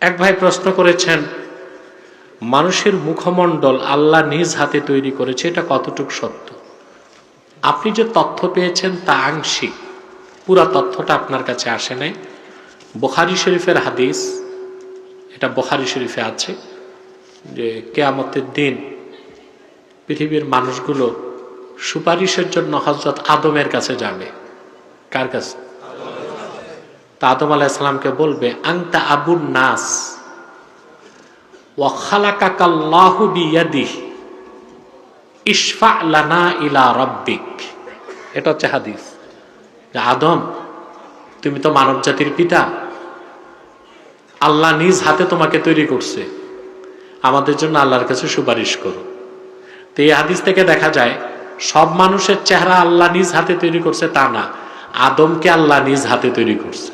এক ভাই প্রশ্ন করেছেন, মানুষের মুখমণ্ডল আল্লাহ নিজ হাতে তৈরি করেছে, এটা কতটুকু সত্য? আপনি যে তথ্য পেয়েছেন তা আংশিক, পুরা তথ্যটা আপনার কাছে আসে নাই। বুখারী শরীফের হাদিস, এটা বুখারী শরীফে আছে যে কিয়ামতের দিন পৃথিবীর মানুষগুলো সুপারিশের জন্য হযরত আদমের কাছে যাবে। কার কাছে? তা আদম আলাইহিস সালামকে বলবে, আনতা আবুন নাস ওয়া খালাকাকাল্লাহু বিয়াদিহি ইশফা লানা ইলা রাব্বিক। এটা হচ্ছে হাদিস যে আদম, তুমি তো মানব জাতির পিতা, আল্লাহ নিজ হাতে তোমাকে তৈরি করছে, আমাদের জন্য আল্লাহর কাছে সুপারিশ করো। তো এই হাদিস থেকে দেখা যায় সব মানুষের চেহারা আল্লাহ নিজ হাতে তৈরি করছে তা না, আদমকে আল্লাহ নিজ হাতে তৈরি করছে।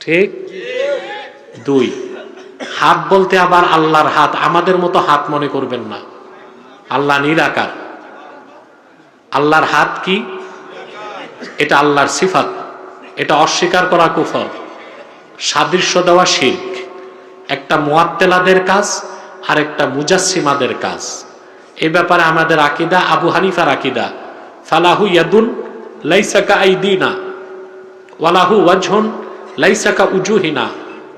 ঠিক? দুই, হাত বলতে আবার আল্লাহর হাত আমাদের মতো হাত মনে করবেন না। আল্লাহ নিরাকার। আল্লাহর হাত কি? এটা আল্লাহর সিফাত, এটা অস্বীকার করা কুফর, সাদৃশ্য দেওয়া শিরক। একটা মুআত্তিলাদের কাজ আর একটা মুজাসসিমাদের কাজ। এই ব্যাপারে আমাদের আকীদা আবু হানিফার আকীদা, ফালাহু ইয়াদুন লাইসা কা আইদিনা ওয়ালাহু ওয়াজহুন লাইসা কা উজুহিনা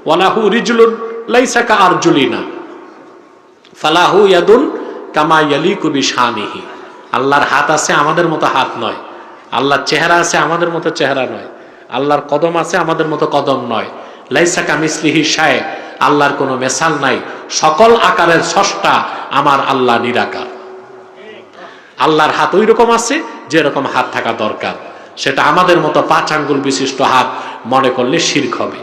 ওয়ালাহু রিজলুন লাইসা কা আরজুলিনা ফালাহু ইয়াদুন কামা ইয়ালিকু বিশানিহি। আল্লাহর হাত আছে, আমাদের মতো হাত নয়। আল্লাহর চেহারা আছে, আমাদের মতো চেহারা নয়। আল্লাহর কদম আছে, আমাদের মতো কদম নয়। লাইসা কামিসলিহি শাই, আল্লাহর কোনো মেসাল নাই। সকল আকারের স্রষ্টা আমার আল্লাহ নিরাকার। আল্লাহর হাত ওই রকম আছে যেরকম হাত থাকা দরকার। সেটা আমাদের মতো 5 আঙ্গুল বিশিষ্ট হাত মনে করলে শিরক হবে।